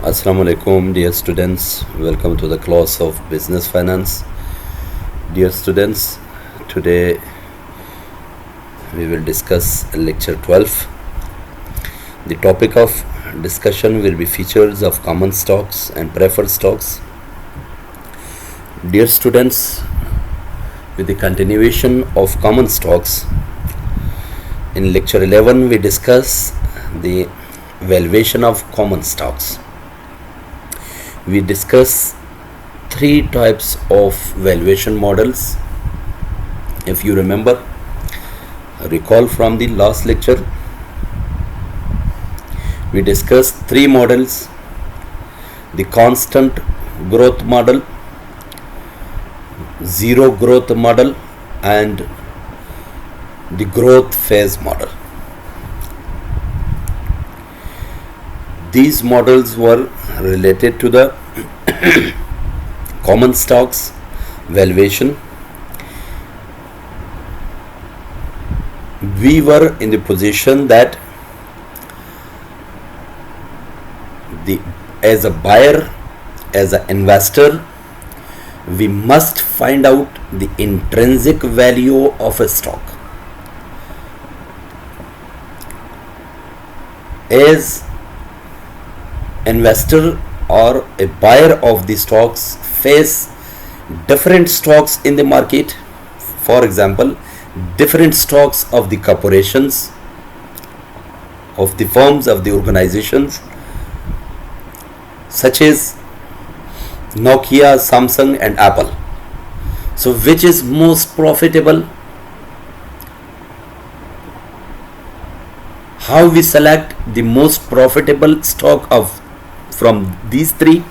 Assalamu alaikum, dear students. Welcome to the class of Business Finance. Dear students, today we will discuss lecture 12. The topic of discussion will be features of common stocks and preferred stocks. Dear students, with the continuation of common stocks, in lecture 11 we discuss the valuation of common stocks. We discuss three types of valuation models. If you remember, recall from the last lecture, we discussed three models: the constant growth model, zero growth model, and the growth phase model. These models were related to the common stocks valuation. We were in the position that as a buyer, as an investor, we must find out the intrinsic value of a stock. As investor or a buyer of the stocks face different stocks in the market. For example, different stocks of the corporations, of the firms, of the organizations, such as Nokia, Samsung and Apple. So which is most profitable? How we select the most profitable stock from these three?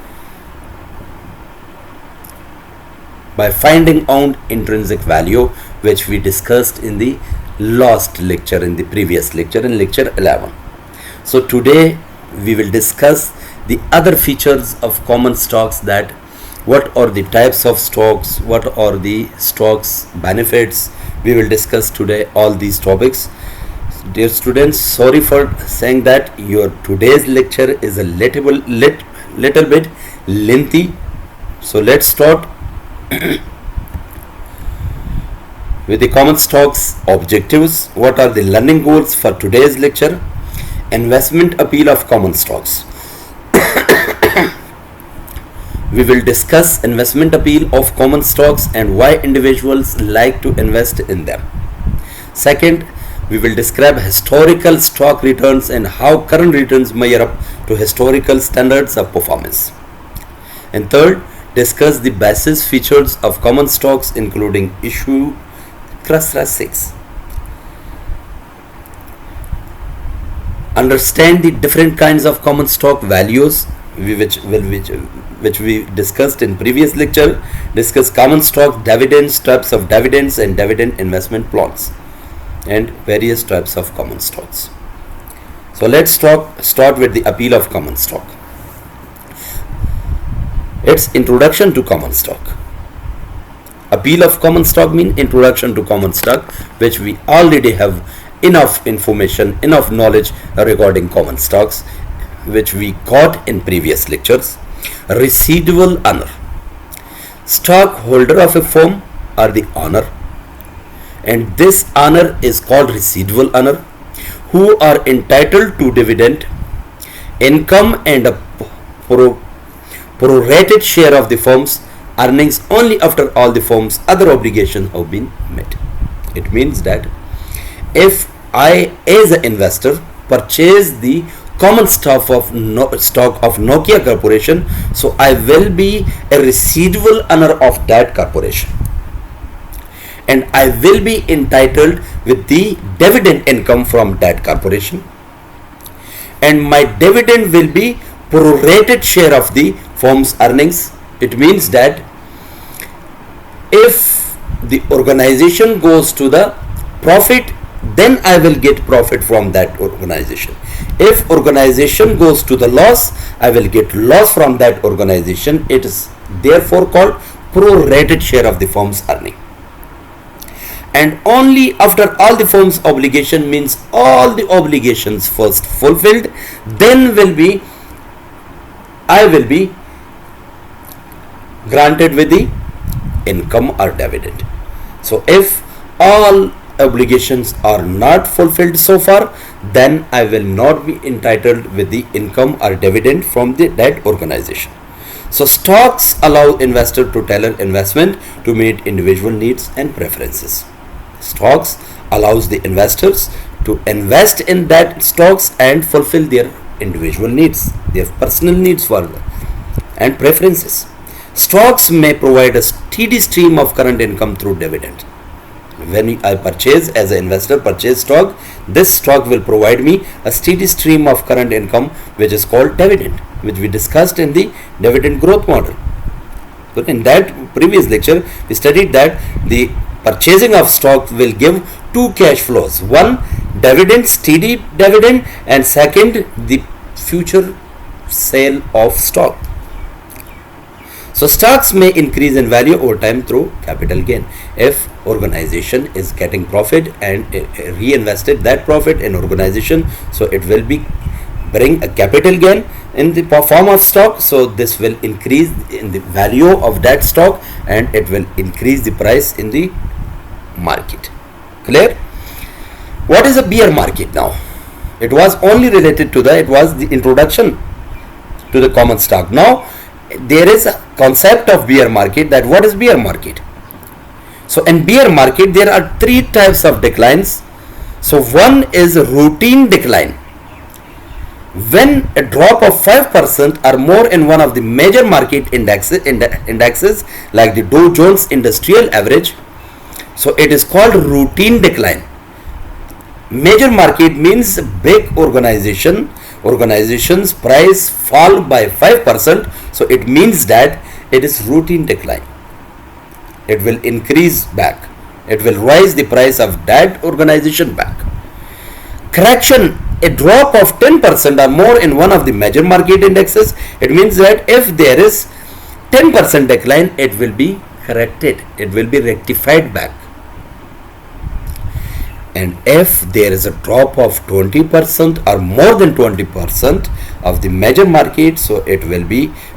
By finding out intrinsic value, which we discussed in the last lecture, in the previous lecture, in lecture 11. So today we will discuss the other features of common stocks, that what are the types of stocks, what are the stocks benefits. We will discuss today all these topics. Dear students, sorry for saying that your today's lecture is a little bit lengthy. So let's start with the common stocks objectives. What are the learning goals for today's lecture? Investment appeal of common stocks. We will discuss investment appeal of common stocks and why individuals like to invest in them. Second, we will describe historical stock returns and how current returns measure up to historical standards of performance. And third, discuss the basis features of common stocks, including issue cluster 6. Understand the different kinds of common stock values, which we discussed in previous lecture. Discuss common stock dividends, types of dividends and dividend investment plans, and various types of common stocks. So let's start with the appeal of common stock. Its introduction to common stock. Appeal of common stock means introduction to common stock, which we already have enough information, enough knowledge regarding common stocks, which we got in previous lectures. Residual owner. Stockholder of a firm are the owner, and this owner is called residual owner, who are entitled to dividend income and a prorated share of the firm's earnings only after all the firm's other obligations have been met. It means that if I, as an investor, purchase the common stock of Nokia Corporation, so I will be a residual owner of that corporation, and I will be entitled with the dividend income from that corporation, and my dividend will be prorated share of the firm's earnings. It means that if the organization goes to the profit, then I will get profit from that organization. If organization goes to the loss, I will get loss from that organization. It is therefore called prorated share of the firm's earning. and only after all the firm's obligation, means all the obligations first fulfilled, then will be I will be granted with the income or dividend. So if all obligations are not fulfilled so far, then I will not be entitled with the income or dividend from that organization. So stocks allow investor to tailor investment to meet individual needs and preferences. Stocks allows the investors to invest in that stocks and fulfill their individual needs, their personal needs for and preferences. Stocks may provide a steady stream of current income through dividend. When I purchase, as an investor purchase stock, this stock will provide me a steady stream of current income, which is called dividend, which we discussed in the dividend growth model. But in that previous lecture, we studied that the purchasing of stock will give two cash flows: one, dividend, steady dividend, and second, the future sale of stock. So stocks may increase in value over time through capital gain. If organization is getting profit and reinvested that profit in organization, so it will be bring a capital gain in the form of stock. So this will increase in the value of that stock and it will increase the price in the market. Clear? What is a bear market now? It was only related to it was the introduction to the common stock. Now there is a concept of bear market, that what is bear market. So in bear market there are three types of declines. So one is routine decline. When a drop of 5% or more in one of the major market indexes like the Dow Jones Industrial Average, so it is called routine decline. Major market means big organization's price fall by 5%, so it means that it is routine decline. It will increase back, it will rise the price of that organization back. Correction, a drop of 10% or more in one of the major market indexes, it means that if there is 10% decline, it will be corrected, it will be rectified back. And if there is a drop of 20% or more than 20% of the major market, so it will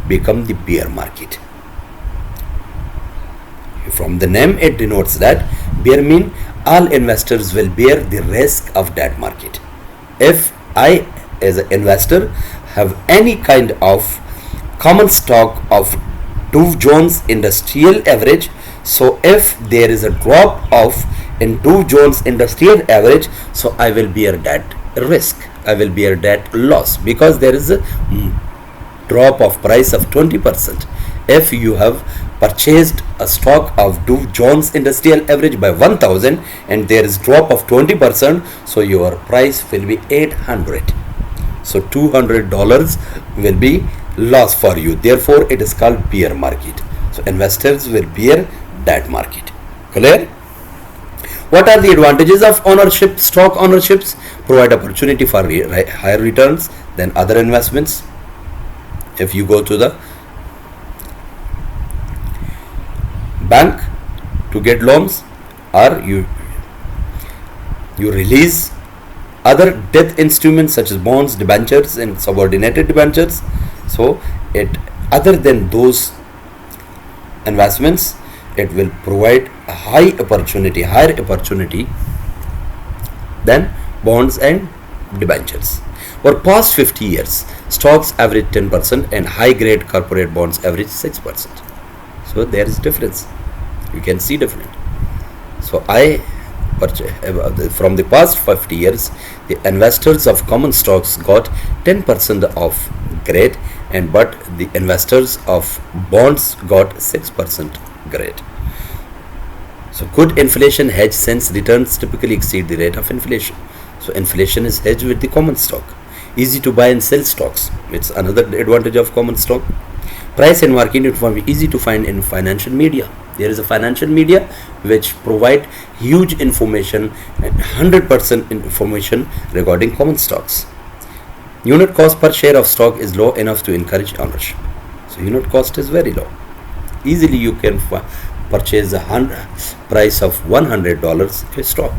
become the bear market. From the name it denotes that bear mean all investors will bear the risk of that market. If I as an investor have any kind of common stock of Dow Jones Industrial Average, so if there is a drop of in Dow Jones Industrial Average, so I will bear that risk, I will bear that loss, because there is a drop of price of 20%. If you have purchased a stock of Dow Jones Industrial Average by 1000 and there is drop of 20%, so your price will be 800, so $200 will be loss for you. Therefore it is called bear market. So investors will bear that market. Clear? What are the advantages of ownership? Stock ownerships provide opportunity for higher returns than other investments. If you go to the bank to get loans, or you release other debt instruments such as bonds, debentures and subordinated debentures, so it other than those investments, it will provide a higher opportunity than bonds and debentures. For past 50 years, stocks average 10% and high grade corporate bonds average 6%. So there is difference, you can see different. So from the past 50 years, the investors of common stocks got 10% of grade, but the investors of bonds got 6% grade. So good inflation hedge, since returns typically exceed the rate of inflation. So inflation is hedged with the common stock. Easy to buy and sell stocks, it's another advantage of common stock. Price and market information easy to find in financial media. There is a financial media which provide huge information and 100% information regarding common stocks. Unit cost per share of stock is low enough to encourage ownership. So unit cost is very low. Easily you can purchase a price of $100 a stock.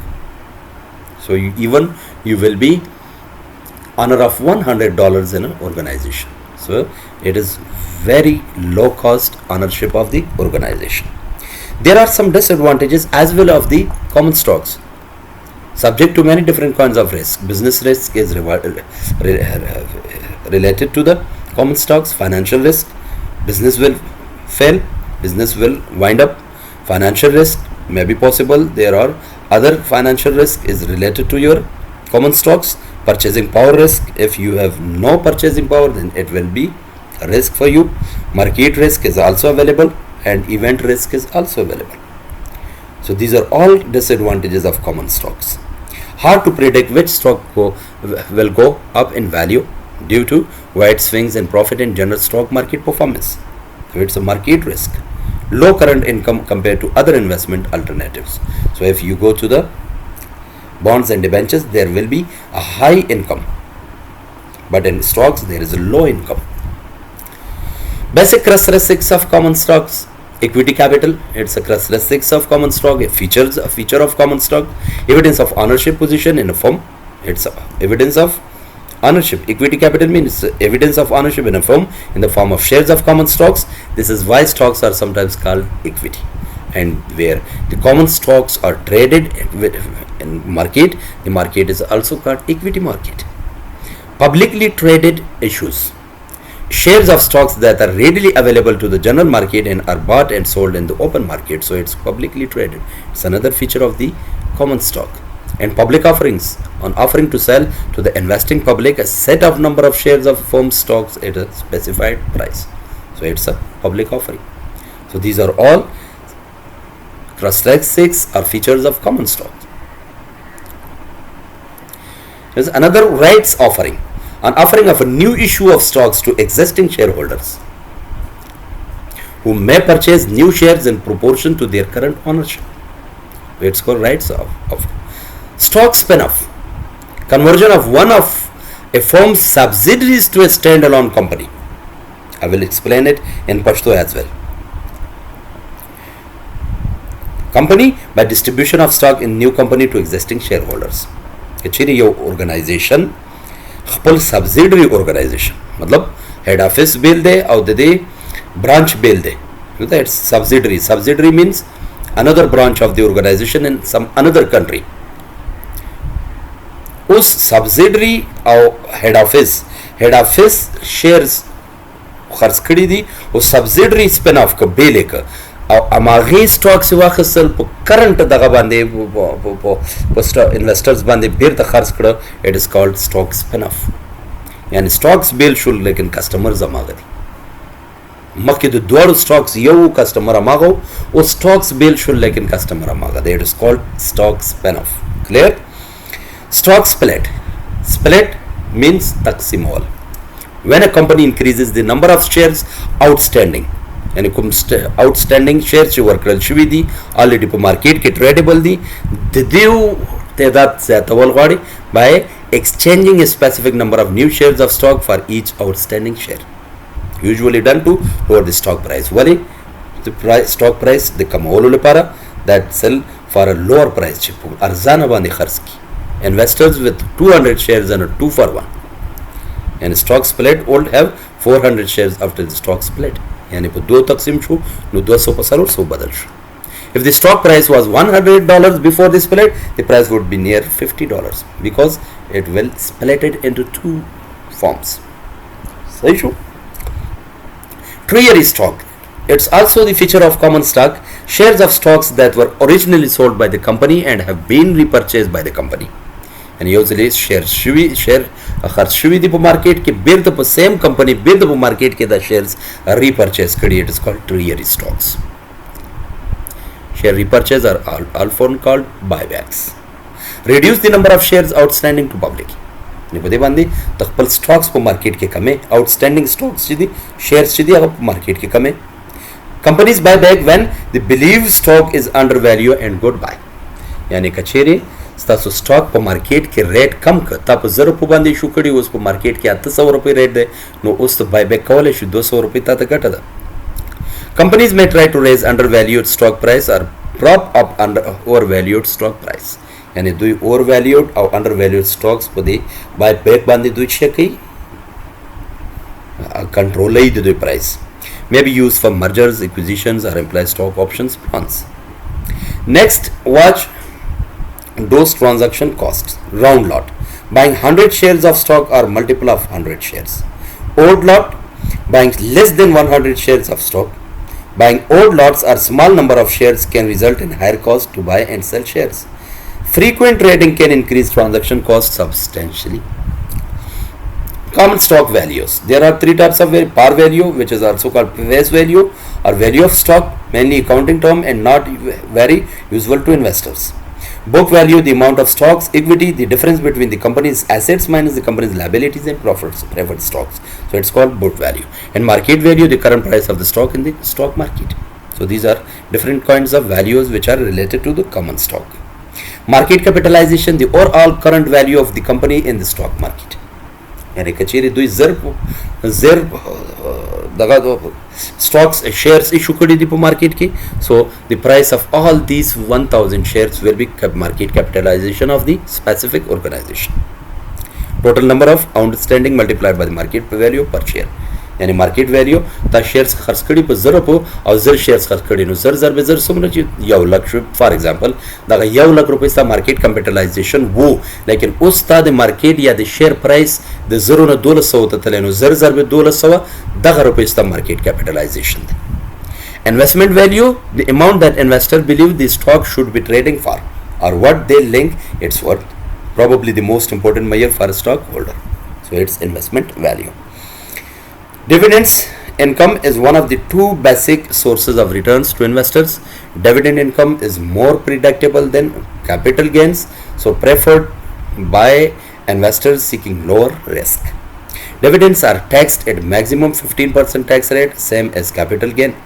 So you will be owner of $100 in an organization. So it is very low cost ownership of the organization. There are some disadvantages as well of the common stocks. Subject to many different kinds of risk. Business risk is related to the common stocks. Financial risk, business will fail, business will wind up. Financial risk may be possible. There are other financial risk is related to your common stocks. Purchasing power risk, if you have no purchasing power, then it will be a risk for you. Market risk is also available, and event risk is also available. So these are all disadvantages of common stocks. Hard to predict which stock will go up in value due to wide swings in profit in general stock market performance. So it's a market risk. Low current income compared to other investment alternatives. So if you go to the bonds and debentures, there will be a high income, but in stocks there is a low income. Basic characteristics of common stocks. Equity capital, it's a characteristics of common stock, a feature of common stock. Evidence of ownership position in a firm, it's evidence of ownership. Equity capital means evidence of ownership in a firm in the form of shares of common stocks. This is why stocks are sometimes called equity. And where the common stocks are traded in market, the market is also called equity market. Publicly traded issues. Shares of stocks that are readily available to the general market and are bought and sold in the open market, so it's publicly traded. It's another feature of the common stock. And public offerings, on offering to sell to the investing public a set of number of shares of firm stocks at a specified price, so it's a public offering. So these are all characteristics or features of common stock. There's another rights offering, an offering of a new issue of stocks to existing shareholders who may purchase new shares in proportion to their current ownership. It's called rights of stock spin-off, conversion of one of a firm's subsidiaries to a standalone company. I will explain it in Pashto as well. Company by distribution of stock in new company to existing shareholders. Actually, your organization خپل سبسیډری organization मतलब head office بیل دی او د دې branch بیل دی. That's subsidiary. Subsidiary means another branch of the organization in some another country. उस subsidiary او head office shares خرڅ کړي دي او subsidiary spin off ک بیل ک او اماغي stocks واخصل په current دغه باندې په investors باندې بیرته خرڅ کړه. It is called stock spin off. یعنی stocks بیل شول لیکن customers اماغه دي مخکې د دوړو stocks یو customer اماغه او stocks بیل شول لیکن customer اماغه دي. It is called stock spin off. Clear? Stock split. Split means تقسیمول. When a company increases the number of shares outstanding, یعنی کوم outstanding shares چې ورکړل شوي دي already په market کې tradable دي د دې تعداد زیاتول غواړي by exchanging a specific number of new shares of stock for each outstanding share, usually done to lower the stock price. ولی stock price د کمولو لپاره that sell for a lower price چې په ارزانه باندې خرڅ کی. Investors with 200 shares and a 2 for 1, and stock split would have 400 shares after the stock split. یعنی په دو تقسیم شو نو 200 په 400 بدل شو. If the stock price was $100 before the split, the price would be near $50 because it will split it into two forms. صحیح شو. Treasury stock. It's also the feature of common stock. Shares of stocks that were originally sold by the company and have been repurchased by the company. And usually share خرڅ شوي دي په مارکیټ کې بیرته په سیم کمپنی بیرته په مارکیټ کې دا شیرز ریپرچیز کړي. It is called treasury stocks. Share repurchase are often called buybacks. Reduce the number of shares outstanding to public. نه په دې باندې د خپل stocks په مارکیټ کې کمې outstanding stocks چې دي shares چې دي هغه په مارکیټ کې کمې. Companies buy back when they believe stock is undervalued and good buy. یعنی کچېره ستاسو سٹاک په مارکیټ کې ریټ کم کړ تا په 0 په باندې شو کړی اوس په مارکیټ کې 800 روپۍ ریټ دی نو اوس ته بای بیک کولای شو 200 روپۍ تا ته ګټه ده. Companies may try to raise undervalued stock price or prop up overvalued stock price. یعنی دوی overvalued او undervalued stocks په دې بای بیک باندې دوی څه کوي control the price. May be used for mergers, acquisitions, or employee stock options plans. Next, watch those transaction costs. Round lot, buying 100 shares of stock or multiple of 100 shares. Odd lot, buying less than 100 shares of stock. Buying odd lots or small number of shares can result in higher cost to buy and sell shares. Frequent trading can increase transaction costs substantially. Common stock values. There are three types of par value, which is also called face value or value of stock, mainly accounting term and not very useful to investors. Book value, the amount of stocks. Equity, the difference between the company's assets minus the company's liabilities and profits, preferred stocks. So it's called book value. And market value, the current price of the stock in the stock market. So these are different kinds of values which are related to the common stock. Market capitalization, the overall current value of the company in the stock market. यानी कचेरी दुई ज़र दगा दो stocks shares issue करी दी market की. So the price of all these 1000 shares will be market capitalization of the specific organization. Total number of outstanding multiplied by the market value per share. यानी market value ता shares खर्च करी पर जर पो और जर शेयर्स खर्च करी नो जर पे जर सुमन ची यव लाख फॉर एग्जांपल दागा यव लाख रुपए ता मार्केट कैपिटलाइजेशन वो लेकिन उस ता द मार्केट या द शेयर प्राइस द जरो न 200 तले नो जर पे 200 दागा रुपए ता market capitalization. Investment value, the amount that investor believe the stock should be trading for or what they link its worth, probably the most important measure for a stockholder. So it's investment value. Dividends income is one of the two basic sources of returns to investors. Dividend income is more predictable than capital gains, so preferred by investors seeking lower risk. Dividends are taxed at maximum 15% tax rate, same as capital gain.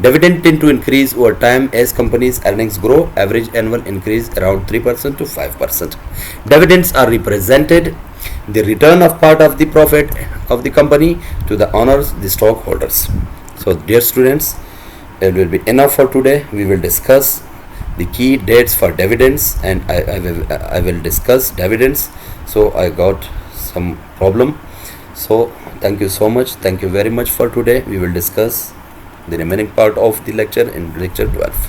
Dividend tend to increase over time as companies' earnings grow. Average annual increase around 3% to 5%. Dividends are represented the return of part of the profit of the company to the owners, the stockholders. So dear students, it will be enough for today. We will discuss the key dates for dividends and I will discuss dividends. So I got some problem. So thank you so much. Thank you very much for today. We will discuss the remaining part of the lecture in lecture 12.